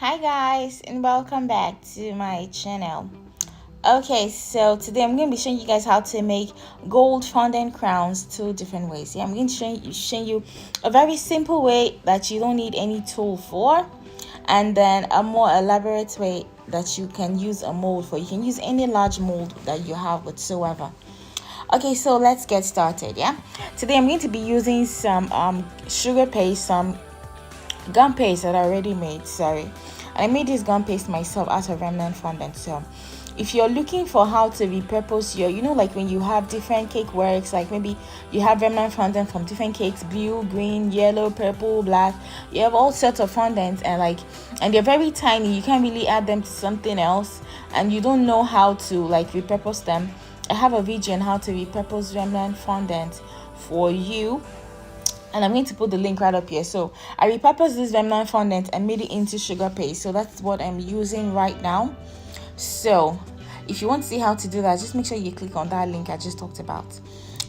Hi guys, and welcome back to my channel. Okay, so today I'm going to be showing you guys how to make gold fondant crowns two different ways. I'm going to show you a very simple way that you don't need any tool for, and then a more elaborate way that you can use a mold for. You can use any large mold that you have whatsoever. Okay, so let's get started. Today I'm going to be using some sugar paste, some gum paste that I already made. I made this gum paste myself out of remnant fondant. So if you're looking for how to repurpose your, like when you have different cake works, like maybe you have remnant fondant from different cakes, blue, green, yellow, purple, black, you have all sorts of fondants, and they're very tiny, you can't really add them to something else, and you don't know how to repurpose them. I have a video on how to repurpose remnant fondant for you, and I'm going to put the link right up here. So I repurposed this remnant fondant and made it into sugar paste. So that's what I'm using right now. So if you want to see how to do that, just make sure you click on that link I just talked about.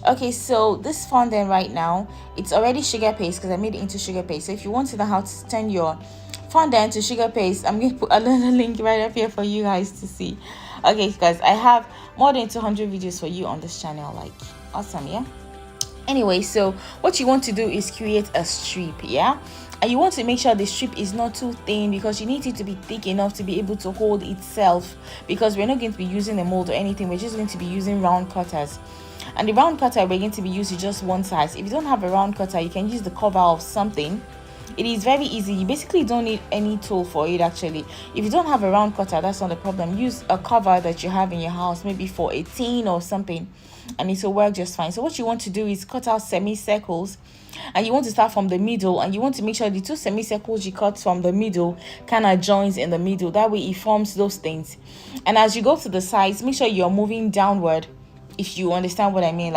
Okay, so this fondant right now, it's already sugar paste because I made it into sugar paste. So if you want to know how to turn your fondant to sugar paste, I'm going to put another link right up here for you guys to see. Okay guys, I have more than 200 videos for you on this channel. Awesome. Anyway, so what you want to do is create a strip, and you want to make sure the strip is not too thin, because you need it to be thick enough to be able to hold itself, because we're not going to be using a mold or anything. We're just going to be using round cutters, and the round cutter we're going to be using just one size. If you don't have a round cutter, you can use the cover of something. It is very easy. You basically don't need any tool for it. Actually, if you don't have a round cutter, that's not a problem. Use a cover that you have in your house, maybe for a tin or something, and it will work just fine. So what you want to do is cut out semicircles, and you want to start from the middle, and you want to make sure the two semicircles you cut from the middle kind of joins in the middle. That way it forms those things. And as you go to the sides, make sure you're moving downward, if you understand what I mean.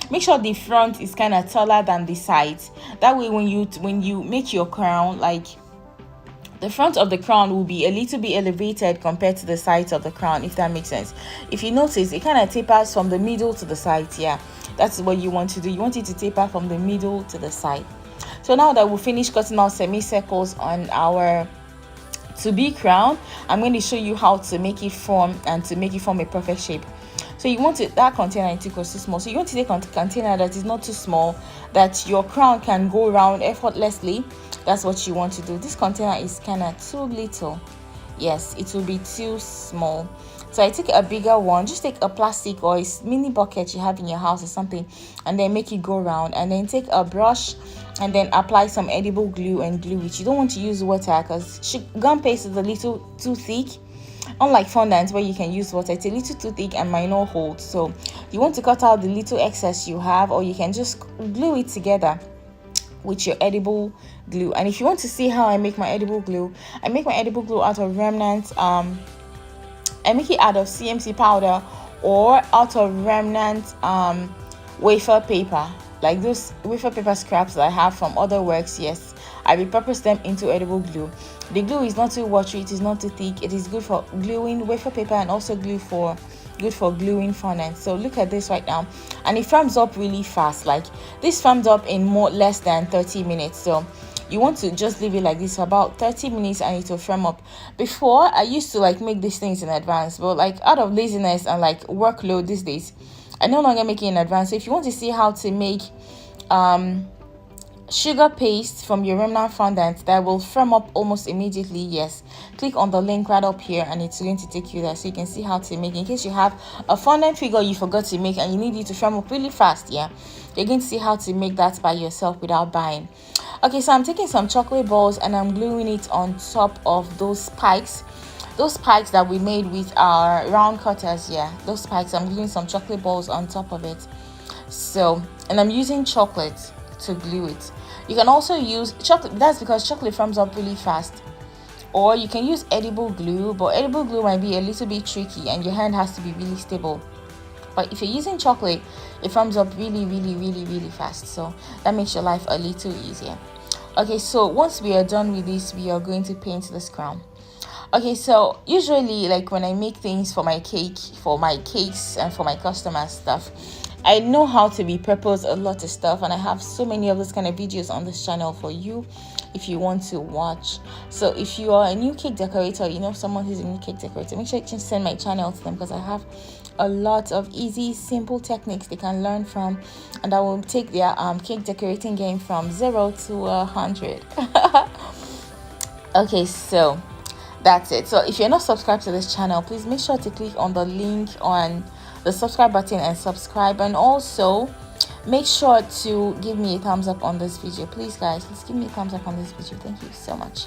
Make sure the front is kind of taller than the sides. That way when you make your crown, the front of the crown will be a little bit elevated compared to the sides of the crown, if that makes sense. If you notice, it kind of tapers from the middle to the sides. That's what you want to do. You want it to taper from the middle to the side. So now that we finish cutting out semicircles on our to-be crown, I'm going to show you how to make it form, and to make it form a perfect shape. So you want that container to go too small. So you want to take a container that is not too small, that your crown can go around effortlessly. That's what you want to do. This container is kind of too little. Yes, it will be too small. So I take a bigger one. Just take a plastic or a mini bucket you have in your house or something, and then make it go around. And then take a brush and then apply some edible glue and glue it. You don't want to use water, because gum paste is a little too thick. Unlike fondant where you can use water, it's a little too thick and might not hold. So you want to cut out the little excess you have, or you can just glue it together with your edible glue. And if you want to see how I make my edible glue, I make my edible glue out of remnant. I make it out of CMC powder, or out of remnant wafer paper, like those wafer paper scraps that I have from other works. Yes, I repurpose them into edible glue. The glue is not too watery, it is not too thick. It is good for gluing wafer paper, and also good for gluing fondant. So look at this right now, and it firms up really fast. This firmed up in less than 30 minutes. So you want to just leave it like this for about 30 minutes, and it will firm up. Before, I used to make these things in advance, but out of laziness and workload these days, I no longer make it in advance. So if you want to see how to make sugar paste from your remnant fondant that will firm up almost immediately, yes, click on the link right up here, and it's going to take you there, so you can see how to make it. In case you have a fondant figure you forgot to make and you need it to firm up really fast, you're going to see how to make that by yourself without buying. Okay, so I'm taking some chocolate balls and I'm gluing it on top of those spikes that we made with our round cutters. Those spikes, I'm gluing some chocolate balls on top of it. So, and I'm using chocolate to glue it. You can also use chocolate, that's because chocolate firms up really fast, or you can use edible glue, but edible glue might be a little bit tricky and your hand has to be really stable. But if you're using chocolate, it firms up really fast, so that makes your life a little easier. Okay, so once we are done with this, we are going to paint this crown. Okay, so usually when I make things for my cakes and for my customers stuff, I know how to repurpose a lot of stuff, and I have so many of those kind of videos on this channel for you if you want to watch. So if you are a new cake decorator, you know someone who's a new cake decorator, make sure you just send my channel to them, because I have a lot of easy, simple techniques they can learn from, and that will take their cake decorating game from 0 to 100. Okay, so that's it. So if you're not subscribed to this channel, please make sure to click on the link on the subscribe button and subscribe, and also make sure to give me a thumbs up on this video. Please guys, please give me a thumbs up on this video. Thank you so much.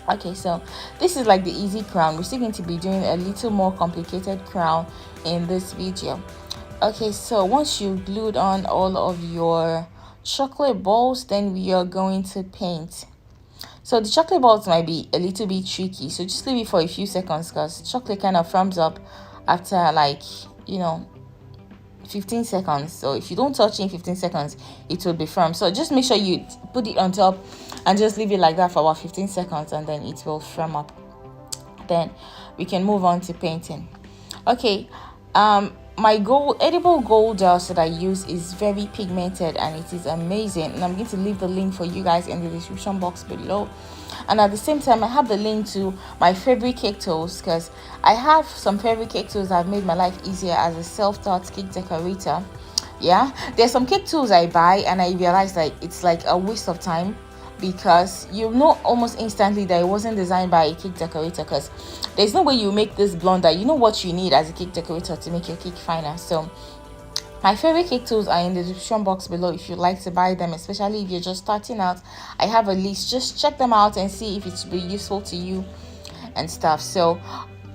Okay, so this is like the easy crown. We're still going to be doing a little more complicated crown in this video. Okay, so once you've glued on all of your chocolate balls, then we are going to paint. So the chocolate balls might be a little bit tricky, so just leave it for a few seconds, because chocolate kind of firms up after, like, you know, 15 seconds. So if you don't touch it in 15 seconds, it will be firm. So just make sure you put it on top and just leave it like that for about 15 seconds, and then it will firm up. Then we can move on to painting. Okay, my edible gold dust that I use is very pigmented, and it is amazing, and I'm going to leave the link for you guys in the description box below. And at the same time, I have the link to my favorite cake tools, because I have some favorite cake tools that have made my life easier as a self-taught cake decorator. Yeah, there's some cake tools I buy and I realize like it's like a waste of time, because you know almost instantly that it wasn't designed by a cake decorator, because there's no way you make this blunder. You know what you need as a cake decorator to make your cake finer. So my favorite cake tools are in the description box below if you'd like to buy them, especially if you're just starting out. I have a list. Just check them out and see if it will be useful to you and stuff. So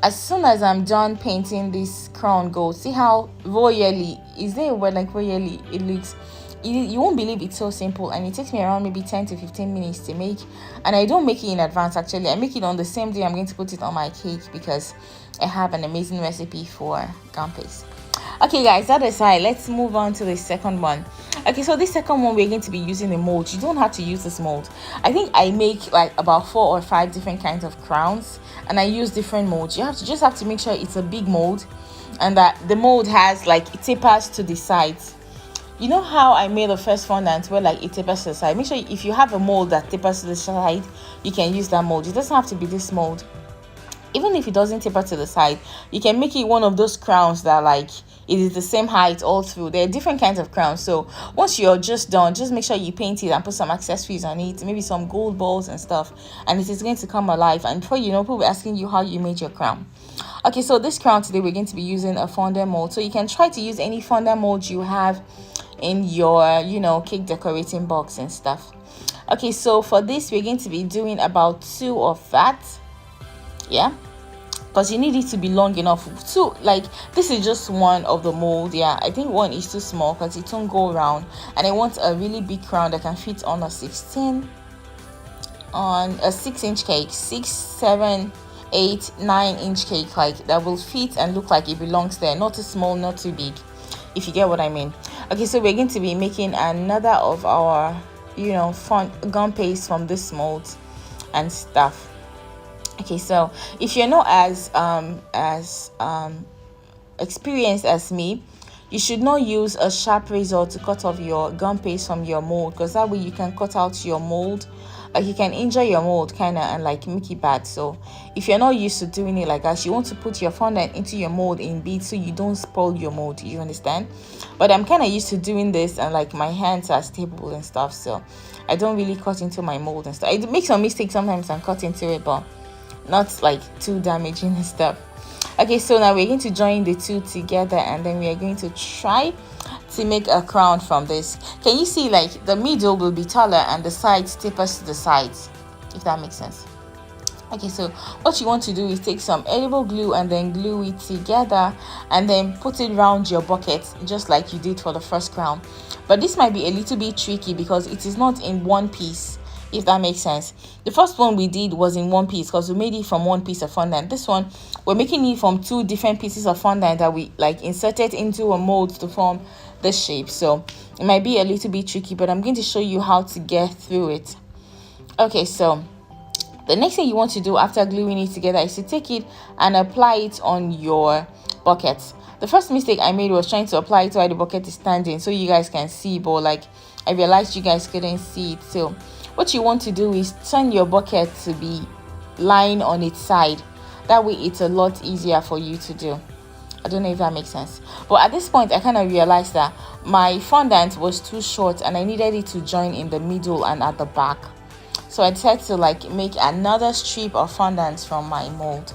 as soon as I'm done painting this crown gold, see how royally, is there a word like royally it looks? You won't believe it's so simple, and it takes me around maybe 10 to 15 minutes to make. And I don't make it in advance, actually. I make it on the same day I'm going to put it on my cake, because I have an amazing recipe for gum paste. Okay guys, that aside, let's move on to the second one. Okay, so this second one, we're going to be using a mold. You don't have to use this mold. I think I make like about 4 or 5 different kinds of crowns, and I use different molds. You just have to make sure it's a big mold, and that the mold has like tapers to the sides. You know how I made the first fondant where like it tapers to the side? Make sure if you have a mold that tapers to the side, you can use that mold. It doesn't have to be this mold. Even if it doesn't taper to the side, you can make it one of those crowns that like it is the same height all through. There are different kinds of crowns. So once you're just done, just make sure you paint it and put some accessories on it, maybe some gold balls and stuff, and it is going to come alive. And before you know, people will be asking you how you made your crown. Okay, so this crown today, we're going to be using a fondant mold. So you can try to use any fondant mold you have in your, you know, cake decorating box and stuff. Okay, so for this, we're going to be doing about 2 of that. Yeah, because you need it to be long enough to, like, this is just one of the mold. Yeah, I think one is too small because it won't go around, and I want a really big crown that can fit on a 6-inch cake, 6, 7, 8, 9-inch cake, like that will fit and look like it belongs there. Not too small, not too big, if you get what I mean. Okay, so we're going to be making another of our, you know, gum paste from this mold and stuff. Okay, so if you're not as experienced as me, you should not use a sharp razor to cut off your gum paste from your mold, because that way you can cut out your mold. Like, you can injure your mold kind of and like make it bad. So if you're not used to doing it like that, you want to put your fondant into your mold in beads so you don't spoil your mold. You understand? But I'm kind of used to doing this, and like my hands are stable and stuff, so I don't really cut into my mold and stuff. I make some mistakes sometimes and cut into it, but not like too damaging and stuff. Okay, so now we're going to join the two together, and then we are going to try to make a crown from this. Can you see, like, the middle will be taller and the sides tapers to the sides, if that makes sense? Okay, so what you want to do is take some edible glue and then glue it together, and then put it around your bucket just like you did for the first crown. But this might be a little bit tricky because it is not in one piece, if that makes sense. The first one we did was in one piece because we made it from one piece of fondant. This one, we're making it from 2 different pieces of fondant that we like inserted into a mold to form this shape. So it might be a little bit tricky, but I'm going to show you how to get through it. Okay, so the next thing you want to do after gluing it together is to take it and apply it on your bucket. the first mistake I made was trying to apply it while the bucket is standing so you guys can see, but like I realized you guys couldn't see it. So what you want to do is turn your bucket to be lying on its side. That way it's a lot easier for you to do. I don't know if that makes sense, but at this point I kind of realized that my fondant was too short and I needed it to join in the middle and at the back. So I decided to like make another strip of fondant from my mold.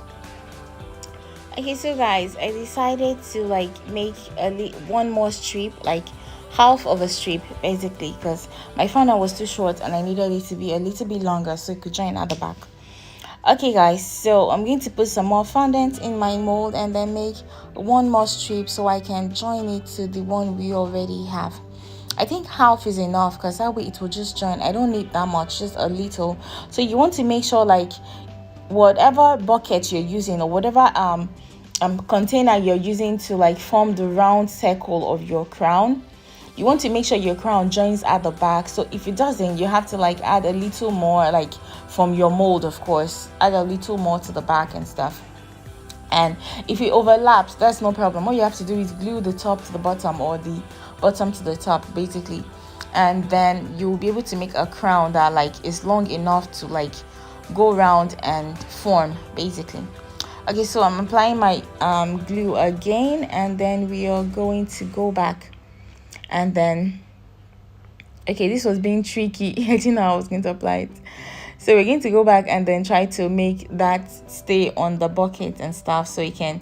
Okay, so guys, I decided to like make one more strip, like half of a strip basically, because my fondant was too short and I needed it to be a little bit longer so it could join at the back. Okay guys, so I'm going to put some more fondant in my mold and then make one more strip so I can join it to the one we already have. I think half is enough because that way it will just join. I don't need that much, just a little. So you want to make sure like whatever bucket you're using or whatever container you're using to like form the round circle of your crown, you want to make sure your crown joins at the back. So if it doesn't, you have to like add a little more, like from your mold, of course, add a little more to the back and stuff. And if it overlaps, that's no problem. All you have to do is glue the top to the bottom or the bottom to the top basically, and then you'll be able to make a crown that like is long enough to like go around and form basically. Okay, so I'm applying my glue again, and then we are going to go back. And then, okay, this was being tricky. I didn't know I was going to apply it. So we're going to go back and then try to make that stay on the bucket and stuff so it can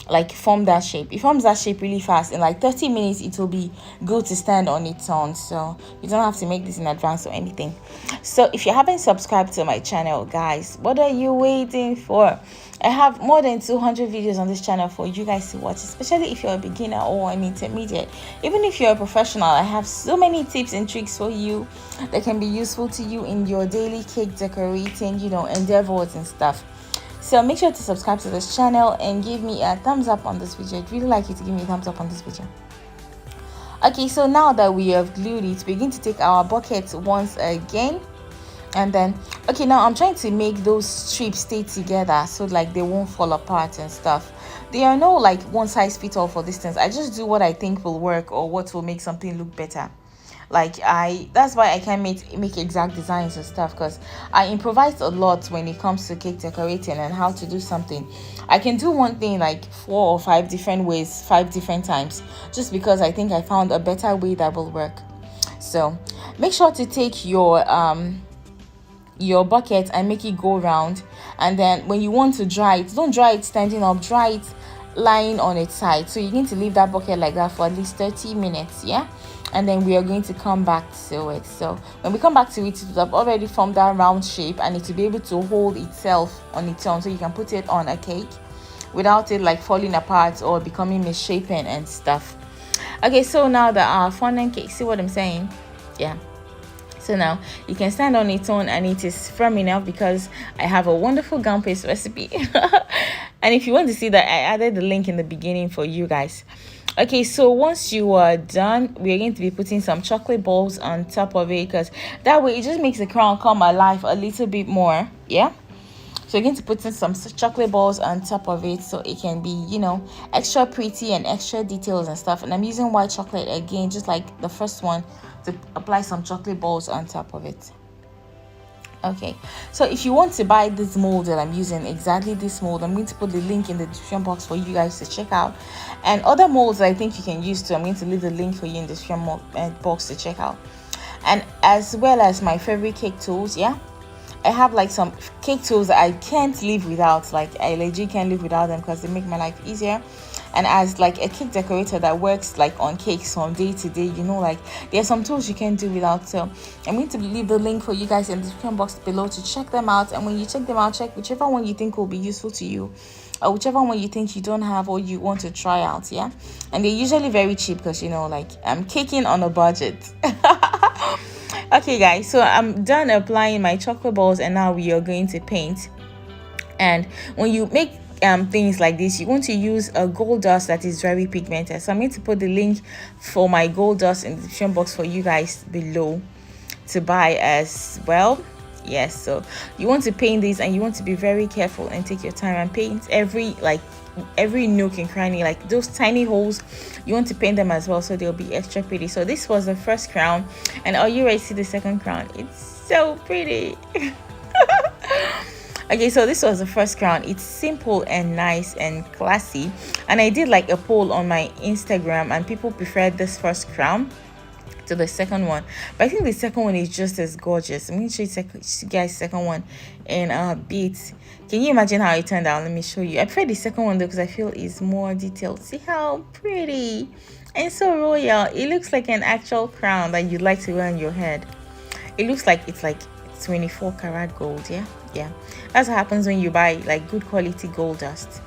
like form that shape. It forms that shape really fast. In like 30 minutes, it will be good to stand on its own. So you don't have to make this in advance or anything. So if you haven't subscribed to my channel, guys, what are you waiting for? I have more than 200 videos on this channel for you guys to watch, especially if you're a beginner or an intermediate. Even if you're a professional, I have so many tips and tricks for you that can be useful to you in your daily cake decorating, you know, endeavors and stuff. So make sure to subscribe to this channel and give me a thumbs up on this video. I'd really like you to give me a thumbs up on this video. Okay, so now that we have glued it, we're going to take our bucket once again. And then, okay, now I'm trying to make those strips stay together so like they won't fall apart and stuff. There are no like one size fits all for this things. I just do what I think will work or what will make something look better. Like that's why I can't make exact designs and stuff, because I improvise a lot when it comes to cake decorating and how to do something. I can do one thing like 4 or 5 different ways, 5 different times, just because I think I found a better way that will work. So make sure to take your bucket and make it go round, and then when you want to dry it, don't dry it standing up, dry it lying on its side. So you need to leave that bucket like that for at least 30 minutes, yeah, and then we are going to come back to it. So when we come back to it, it will have already formed that round shape and it will be able to hold itself on its own, so you can put it on a cake without it like falling apart or becoming misshapen and stuff. Okay, so now that our fondant cake, see what I'm saying? Yeah, so now you can stand on its own and it is firm enough because I have a wonderful gum paste recipe. And if you want to see that, I added the link in the beginning for you guys. Okay, so once you are done, we're going to be putting some chocolate balls on top of it, because that way it just makes the crown come alive a little bit more. Yeah, so we're going to put in some chocolate balls on top of it so it can be, you know, extra pretty and extra details and stuff. And I'm using white chocolate again, just like the first one, to apply some chocolate balls on top of it. Okay, so if you want to buy this mold that I'm using, exactly this mold, I'm going to put the link in the description box for you guys to check out, and other molds I think you can use too. I'm going to leave the link for you in the description box to check out, and as well as my favorite cake tools. Yeah, I have like some cake tools that I can't live without. Like I legit can't live without them because they make my life easier. And as like a cake decorator that works like on cakes from day to day, you know, like there are some tools you can't do without. So I'm going to leave the link for you guys in the description box below to check them out. And when you check them out, check whichever one you think will be useful to you, or whichever one you think you don't have or you want to try out. Yeah, and they're usually very cheap because, you know, like I'm caking on a budget. Okay guys, so I'm done applying my chocolate balls and now we are going to paint. And when you make things like this, you want to use a gold dust that is very pigmented. So I'm going to put the link for my gold dust in the description box for you guys below to buy as well. Yes, so you want to paint this and you want to be very careful and take your time and paint every like every nook and cranny, like those tiny holes. You want to paint them as well, so they'll be extra pretty. So this was the first crown, and are you ready to see the second crown? It's so pretty. Okay, so this was the first crown. It's simple and nice and classy, and I did like a poll on my Instagram, and people preferred this first crown to the second one, but I think the second one is just as gorgeous. I'm going to show you guys second one in bits. Can you imagine how it turned out? Let me show you. I prefer the second one though, because I feel it's more detailed. See how pretty and so royal. It looks like an actual crown that you'd like to wear on your head. It looks like it's like 24 karat gold. Yeah, that's what happens when you buy like good quality gold dust.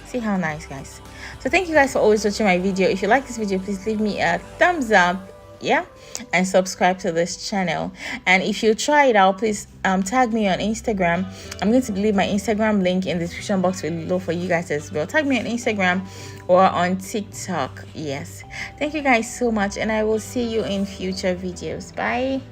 See how nice, guys. So thank you guys for always watching my video. If you like this video, please leave me a thumbs up, yeah, and subscribe to this channel. And if you try it out, please tag me on Instagram. I'm going to leave my Instagram link in the description box below for you guys as well. Tag me on Instagram or on TikTok. Yes, thank you guys so much, and I will see you in future videos. Bye.